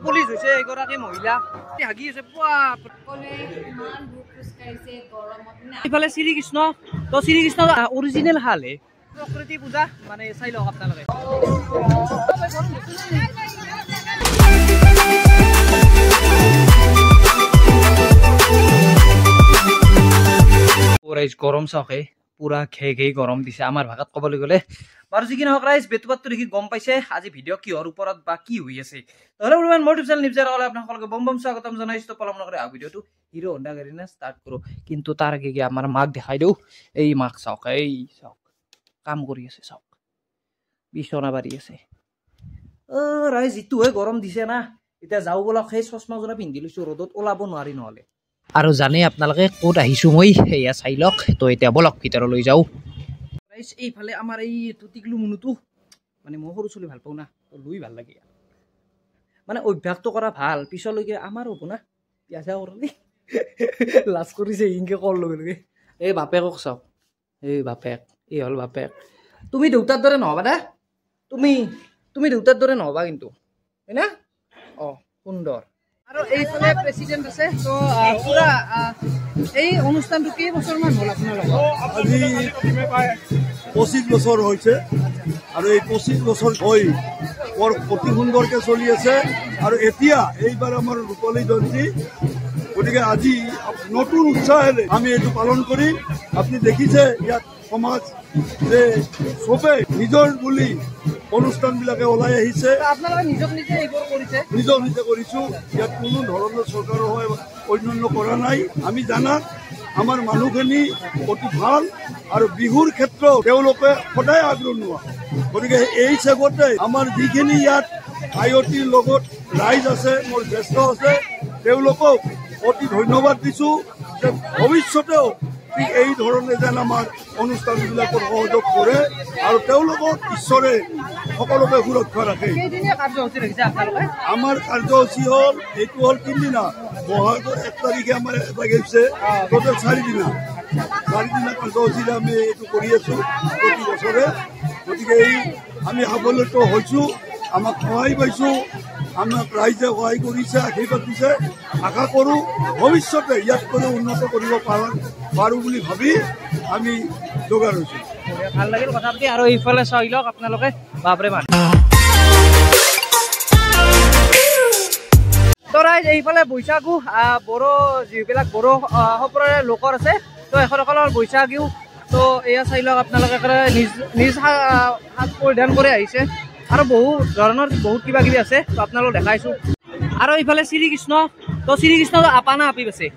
Police হৈছে এগৰাকী মহিলা হাগি আছে ইফালে শ্ৰীকৃষ্ণ তো শ্ৰীকৃষ্ণ অৰিজিনেল হালহে প্ৰকৃতি পূজা মানে চাই লওক আপোনালোকে গৰম চাওকে পুৰা ঘে গৰম দিছে আমাৰ ভাষাত ক'বলৈ গ'লে বাৰু যি কি নহওক ৰাইজ বেতুপাতটো দেখি গম পাইছে আজি ভিডিঅ' কিহৰ ওপৰত বা কি হৈ আছে নহ'লে বৰ্তমান মোৰ ইউটিউব চেনেল নিউজৰ হ'লে আপোনালোকে বম বম স্বাগতম জনাইছোঁ পলম নকৰে ভিডিঅ'টো হিৰো হণ্ডা গাড়ী না ষ্টাৰ্ট কৰোঁ কিন্তু তাৰ আগে আমাৰ মাক দেখাই দিওঁ এই মাক চাওক এই চাওক কাম কৰি আছে চাওক বিচনা বাঢ়ি আছে ৰাইজ যিটোহে গৰম দিছে না এতিয়া যাওঁ বলক সেই চশমাযোৰা পিন্ধি লৈছোঁ ৰ'দত ওলাব নোৱাৰি নহ'লে আৰু জানে আপোনালোকে ক'ত আহিছোঁ মই সেয়া চাই লওক তো এতিয়া বলক ভিতৰলৈ যাওঁ এইফালে আমাৰ এই টিকলু মুনুটো মানে মই সৰু চলি ভাল পাওঁ না তো লৈ ভাল লাগে মানে অভ্যাসটো কৰা ভাল পিছলৈকে আমাৰ হ'ব না পিয়াজা কৰলি লাজ কৰিছে ইনকে কৰ লগে লগে এই বাপেকক চাওক এই বাপেক এই হ'ল বাপেক তুমি দেউতাৰ দৰে নহবা দা তুমি দেউতাৰ দৰে নহবা কিন্তু হয় না অঁ সুন্দৰ আৰু এইফালে প্ৰেচিডেণ্ট আছে তো পুৰা এই অনুষ্ঠানটো কেইবছৰমান হ'ল আপোনাৰ লগত আজি 25 বছৰ হৈছে আৰু এই 25 বছৰ হৈ বৰ অতি সুন্দৰকৈ চলি আছে আৰু এতিয়া এইবাৰ আমাৰ ৰূপালী জয়ন্তী গতিকে আজি নতুন উৎসাহেৰে আমি এইটো পালন কৰিম আপুনি দেখিছে ইয়াত সমাজ যে চবে নিজৰ বুলি অনুষ্ঠানবিলাকে ওলাই আহিছে আপোনালোকে নিজক নিজে এইবোৰ কৰিছে নিজক নিজে কৰিছোঁ ইয়াত কোনো ধৰণৰ চৰকাৰৰ হয় অন্যান্য কৰা নাই আমি জানা আমাৰ মানুহখিনি অতি ভাল আৰু বিহুৰ ক্ষেত্ৰত তেওঁলোকে সদায় আগ্ৰহ গতিকে এই চেগতে আমাৰ যিখিনি ইয়াত আইঅ'টিৰ লগত ৰাইজ আছে মোৰ জ্যেষ্ঠ আছে তেওঁলোকক অতি ধন্যবাদ দিছোঁ যে ভৱিষ্যতেও ঠিক এই ধৰণে যেন আমাৰ অনুষ্ঠানবিলাকৰ সহযোগ কৰে আৰু তেওঁলোকক ঈশ্বৰে সকলোকে সুৰক্ষা ৰাখে আমাৰ কাৰ্যসূচী হ'ল এইটো হ'ল 3 দিনা বহাগৰ 1 তাৰিখে আমাৰ এটা গৈছে টোটেল 4 দিনা কাৰ্যসূচীৰে আমি এইটো কৰি আছোঁ প্ৰতি বছৰে গতিকে এই আমি সাফল্যটো হৈছোঁ আমাক সহায় পাইছোঁ আমাক ৰাইজে সহায় কৰিছে আশীৰ্বাদ দিছে আশা কৰোঁ ভৱিষ্যতে ইয়াতকৈ উন্নত কৰিব পাৰোঁ বুলি ভাবি আমি যোগাৰ হৈছোঁ ভাল লাগিল কথা পাতি আৰু এইফালে চাই লওক আপোনালোকে বাপৰে মান তো ৰাইজ এইফালে বৈশাগু বড়ো যিবিলাক বড়ো সম্প্ৰদায়ৰ লোকৰ আছে তো এখনসকলৰ বৈশাগু তো এয়া চাই লওক আপোনালোকে নিজ সাজ পৰিধান কৰি আহিছে আৰু বহু ধৰণৰ বহুত কিবা কিবি আছে তো আপোনালোকক দেখাইছোঁ আৰু এইফালে শ্ৰীকৃষ্ণ তো শ্ৰীকৃষ্ণ আপা না আপি আছে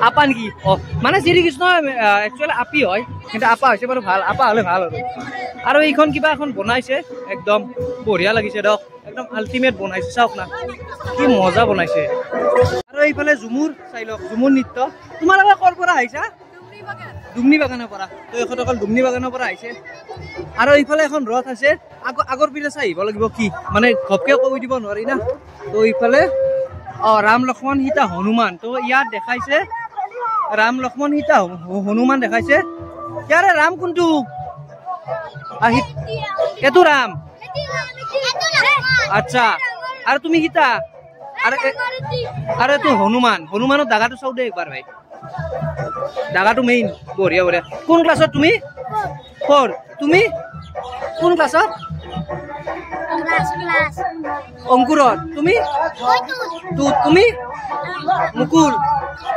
আপা নেকি অঁ মানে শ্ৰীকৃষ্ণ একচুৱেলি আপি হয় কিন্তু আপা হৈছে বাৰু ভাল আপা হ'লে ভাল আৰু এইখন কিবা এখন বনাইছে একদম বঢ়িয়া লাগিছে দিয়ক একদম আল্টিমেট বনাইছে চাওক না কি মজা বনাইছে আৰু এইফালে ঝুমুৰ চাই লওক ঝুমুৰ নৃত্য তোমালোকে ক'ৰ পৰা আহিছা দুমনি বাগানৰ পৰা তো এখনসকল দুমনি বাগানৰ পৰা আহিছে আৰু এইফালে এখন ৰথ আছে আগৰ পিনে চাই আহিব লাগিব কি মানে ঘপকে কৈ দিব নোৱাৰি না তো এইফালে ৰাম লক্ষ্মণ সীতা হনুমান তো ইয়াত দেখাইছে ৰাম লক্ষ্মণ সীতা হনুমান দেখাইছে ইয়াৰে ৰাম কোনটো এইটো ৰাম আচ্ছা আৰু তুমি সীতা আৰু এইটো হনুমানৰ দাগাটো চাওঁ দে একবাৰ ভাই দাগাটো মেইন বঢ়িয়া বঢ়িয়া কোন ক্লাছত তুমি 4 তুমি কোন ক্লাছত অংকুৰত তুমি তুমি মুকুল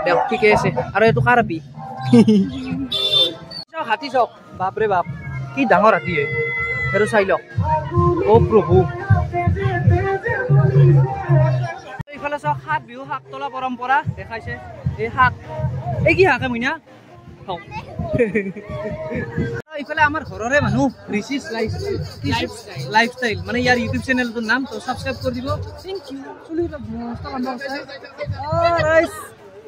দেখ ঠিকে আছে আৰু এইটো কাৰ আপি হাতী চাওক বাপৰে বাপ কি ডাঙৰ হাতী সেইটো চাই লওক অ' প্ৰভু এইফালে চাওক শাক বিহু শাক তোলা পৰম্পৰা দেখাইছে এই শাক এই কি শাকে মইনা এইফালে আমাৰ ঘৰৰে মানুহ ঋষিছ লাইফষ্টাইল মানে ইয়াৰ ইউটিউব চেনেলটোৰ নাম তো ছাবস্ক্ৰাইব কৰি দিব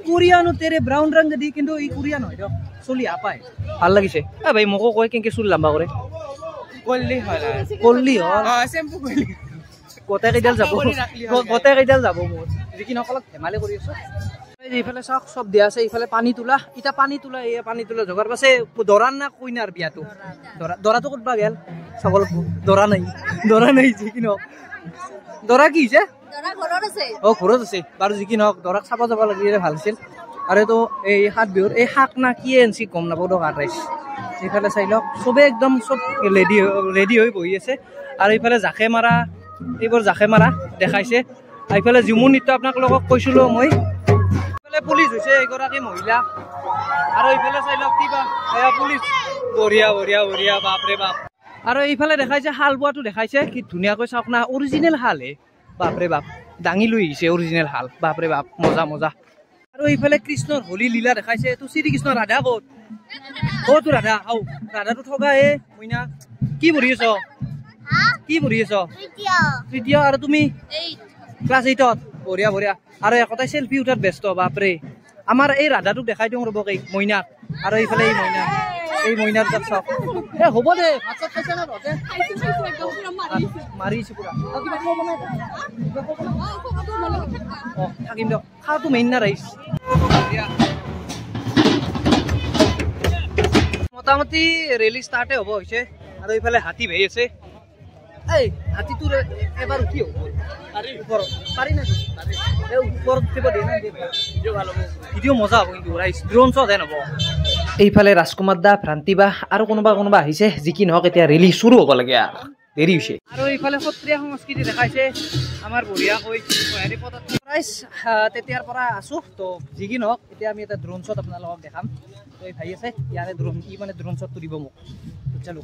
কোৰিয়ানো তেৰে ব্ৰাউন ৰং দি কিন্তু এই কোৰিয়া নহয় দিয়ক চলি আপায় ভাল লাগিছে ভাই মোকো কয় কেনেকৈ চুলি লাম্বা কৰে কল্লি গোটেইকেইডাল যাব মোৰ যিকিনসকলক ধেমালি কৰি আছো এইফালে চাওক চব দিয়া আছে এইফালে পানী তোলা এতিয়া পানী তোলা জগাৰ পাছে দৰাৰ না কইনাৰ বিয়াটো দৰাটো ক'তবা গেল চাব লাগিব দৰা নাই যি কি নহওক দৰা কি হৈছে ঘৰত আছে বাৰু যি কি নহওক দৰাক চাব যাব লাগিলে ভাল আছিল আৰু এইটো এই হাত বিহুৰ এই শাক না কি আনছি গম নাপাওঁ দক আটাইছ এইফালে চাই লওক চবে একদম চব ৰেডি হৈ বহি আছে আৰু এইফালে জাখে মাৰা এইবোৰ জাখে মাৰা দেখাইছে এইফালে ঝুমুৰ নৃত্য আপোনালোকক কৈছিলোঁ মই এইফালে পুলিচ হৈছে এগৰাকী মহিলা আৰু এইফালে চাই লওক কিবা পুলিচ বঢ়িয়া বঢ়িয়া বঢ়িয়া বাপৰে বাপ আৰু এইফালে দেখাইছে শাল বোৱাটো দেখাইছে কি ধুনীয়াকৈ চাওক না অৰিজিনেল শাল হে বাপৰে বাপ দাঙি লৈ আহিছে অৰিজিনেল শাল বাপৰে বাপ মজা মজা আৰু এইফালে কৃষ্ণৰ হোলী লীলা দেখাইছে এইটো শ্ৰীকৃষ্ণ ৰাধা ক'তো ৰাধা আও ৰাধাটো থকা হে মইনা কি পঢ়ি আছ তৃতীয় আৰু তুমি ক্লাছ 8ত বঢ়িয়া বঢ়িয়া আৰু একটাই চেল্ফি উঠাত ব্যস্ত বাপৰে আমাৰ এই ৰাধাটোক দেখাই দিওঁ ৰ'ব কেই মইনাক আৰু এইফালে এই মইনাৰ তাত চাওক হ'ব দে ভাত চাত খাইছে না তহঁতে মাৰিছে পুৰা থাকিম দিয়ক খাওঁটো মেইন না ৰাইচ মোটামুটি ৰেলী ষ্টাৰ্টে হ'ব হৈছে আৰু এইফালে হাতী ভাই আছে এই হাতীটোৰ এবাৰ উঠি হ'ব পাৰি না ওপৰত উঠিব দিয়ে না ভিডিঅ' মজা হ'ব কিন্তু ৰাইচ ড্ৰোন শ্বট হেন হ'ব এইফালে ৰাজকুমাৰ দা ভ্ৰান্তি বা আৰু কোনোবা আহিছে যি কি নহওক এতিয়া ৰেলী চুৰু হ'ব লাগে আৰু দেৰি হৈছে আৰু এইফালে সত্ৰীয়া সংস্কৃতি দেখাইছে আমাৰ বঢ়িয়াকৈ ৰাইচ তেতিয়াৰ পৰা আছোঁ তো যি কি নহওক এতিয়া আমি এটা ড্ৰোন শ্বট আপোনালোকক দেখাম তো এই ভাই আছে ইয়াৰে ড্ৰোন শ্বটটো দিব মোক চালো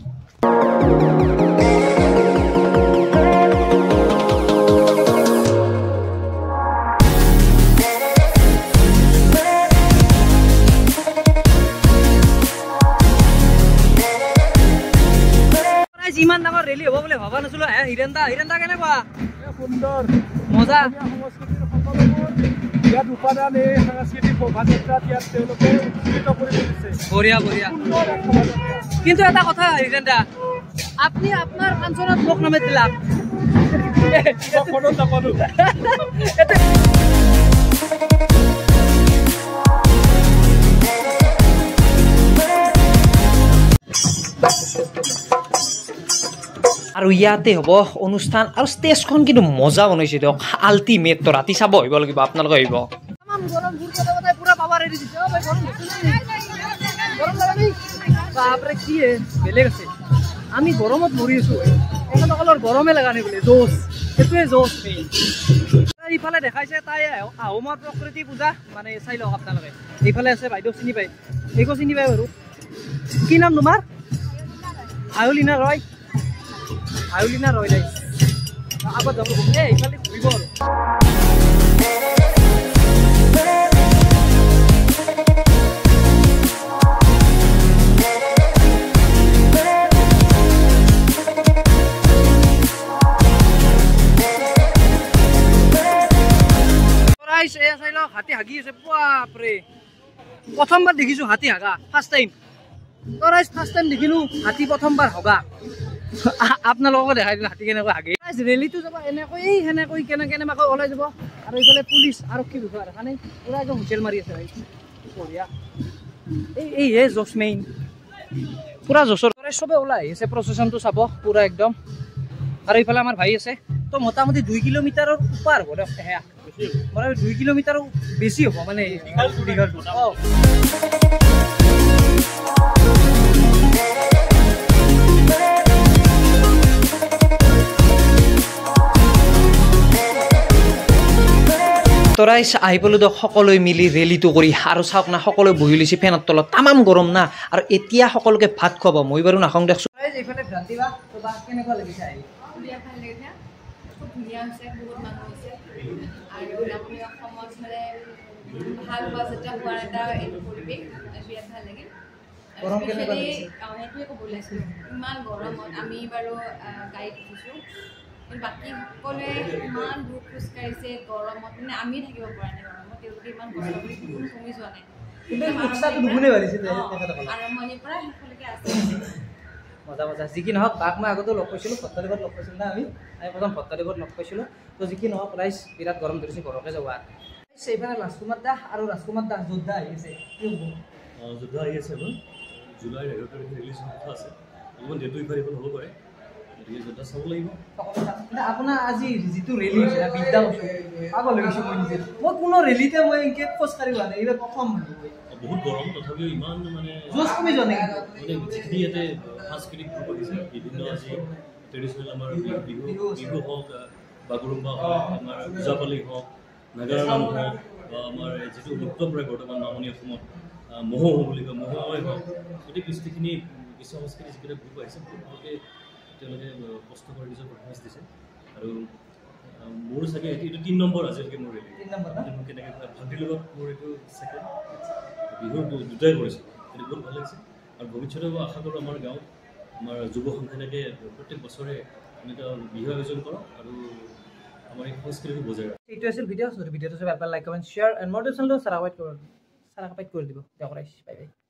ইমান ডাঙৰ ৰেলী হ'ব বুলি ভবা নাছিলো হিৰেন দা কেনেকুৱা সুন্দৰ মজা ইয়াত উপাদান এই সাংস্কৃতিক শোভাযাত্ৰাত ইয়াত তেওঁলোকে উৎসাহিত কৰি তুলিছে বঢ়িয়া কিন্তু এটা কথা হিৰেন দা আপুনি আপোনাৰ ফাংচনত মোক নামে দিলাক আৰু ইয়াতে হ'ব অনুষ্ঠান আৰু ষ্টেজখন কিন্তু মজা বনাইছে দিয়ক আল্টিমেট তো ৰাতি চাব আহিব লাগিব আপোনালোকে আহিব বেলেগ আছে আমি গৰমত মৰি আছো এখনসকলৰ গৰমে লগা নাই বোলে জোচ সেইটোৱে জোচ ইফালে দেখাইছে তাই আহোমৰ প্ৰকৃতি পূজা মানে চাই লওক আপোনালোকে এইফালে আছে বাইদেউ চিনি পায় এইকো চিনি পায় বাৰু কি নাম তোমাৰ আয়ুলিনা ৰয় নাই আগত যাব এইফালে ঘূৰিব আৰু চাই লওক হাতী হাগি আছে বাপৰে প্ৰথমবাৰ দেখিছো হাতী হাগা ফাৰ্ষ্ট টাইম দেখিলো হাতী প্ৰথমবাৰ হগা আপোনালোকক দেখাই দিলো হাতী কেনেকৈ হাগে ৰেলীটো যাব সেনেকৈ কেনেবাকৈ ওলাই যাব আৰু এইফালে পুলিচ আৰক্ষী বিষয়া দেখা নাই পুৰা একদম হুইচেল মাৰি আছে বঢ়িয়া এই জোচ মেইন পুৰা জোচৰ চবে ওলাই আহিছে প্ৰচেচনটো চাব পুৰা একদম আৰু এইফালে আমাৰ ভাই আছে তো মোটামুটি 2 কিলোমিটাৰৰ ওপাৰ হ'ব দিয়ক সেয়া মানে 2 কিলোমিটাৰৰ বেছি হ'ব মানে তৰাইছ আহি পালো দিয়ক সকলোৱে মিলি ৰেলীটো কৰি আৰু চাওক না সকলোৱে বহি লৈছে ফেনৰ তলত তামাম গৰম না আৰু এতিয়া সকলোকে ভাত খুৱাব মই বাৰু নাখাওঁ দেখছো এইফালে ভ্ৰান্তি বা কেনেকুৱা লাগিছে আহি ভাল লাগিছে খুব ধুনীয়া হৈছে বহুত মানুহ হৈছে আৰু আপুনি অসমত মানে ভাল বাজেটা হোৱাৰ এটা এইটো পৰিৱেশ বিৰাট ভাল লাগিল সেইটোৱে ক'ব ওলাইছিলোঁ ইমান গৰমত আমি বাৰু গাড়ীত উঠিছোঁ বাকী সকলোৱে ইমান দূৰ খোজকাঢ়িছে গৰমত মানে আমি থাকিব পৰা নাই গৰমত তেওঁলোকে ইমান কষ্ট কৰি কমি যোৱা নাই আৰম্ভণিৰ পৰা শেষলৈকে আছে মজা যি কি নহওক তাক মই আগতো লগ পাইছিলোঁ ভট্টাদেৱত লগ পাইছিলোঁ না আমি প্ৰথম ভট্টাদেৱত লগ পাইছিলোঁ তো যি কি নহওক ৰাইজ বিৰাট গৰম ধৰিছে ঘৰকে যাব এইফালে ৰাজকুমাৰ দা আৰু ৰাজকুমাৰ দা যোদ্ধা আহি আছে যোদ্ধা আহি আছে জুলাইৰ 11 তাৰিখে ৰিলিজ হোৱা আছে অলপমান ডেটটো ইফাল সিফাল হ'ব পাৰে গতিকে যথা চাব লাগিব। আপোনাৰ আজি যিটো ৰেলী হৈছে বিদ্যা পাগল হৈ গৈছে মই নিজে মই কোনো ৰেলীতে মই এনেকৈ খোজকাঢ়ি হোৱা নাই এইবাৰ প্ৰথম বহুত গৰম তথাপিও ইমান মানে জোচ কমি যোৱা নাই যিখিনি ইয়াতে সাংস্কৃতিক গ্ৰুপ আহিছে বিভিন্ন আজি ট্ৰেডিশ্যনেল আমাৰ বিহু হওক বাগৰুম্বা হওক আমাৰ ওজাপালি হওক নাগাৰা নাম হওক বা আমাৰ যিটো লুপ্তপ্ৰায় বৰ্তমান নামনি অসমত মহোহো বুলি কয় মহোহোই হওক গতিকে কৃষ্টিখিনি বিশ্ব সংস্কৃতি যিকেইটা গ্ৰুপ আহিছে বহুত ভালকৈ তেওঁলোকে কষ্ট কৰি নিজৰ পাৰফৰ্মেঞ্চ দিছে আৰু মোৰ চাগে এইটো ৩ নম্বৰ আজিলৈকে মোৰ ৰেলী মোৰ কেনেকৈ ভান্তিৰ লগত মোৰ এইটো ছেকেণ্ড বিহুৰ দুটাই কৰিছোঁ এইটো বহুত ভাল লাগিছে আৰু ভৱিষ্যতেও আশা কৰোঁ আমাৰ গাঁৱত আমাৰ যুৱ সংঘ এনেকৈ প্ৰত্যেক বছৰে এনেকুৱা বিহু আয়োজন কৰক আৰু আমাৰ এই সংস্কৃতিটো বজাই ৰাখক। এইটো আছিল ভিডিঅ' ভিডিঅ'টো চাই ভাল পালে লাইক কমেণ্ট শ্বেয়াৰ এণ্ড মোৰ চেনেলটো ছাবস্ক্ৰাইব কৰি দিব। Bye bye.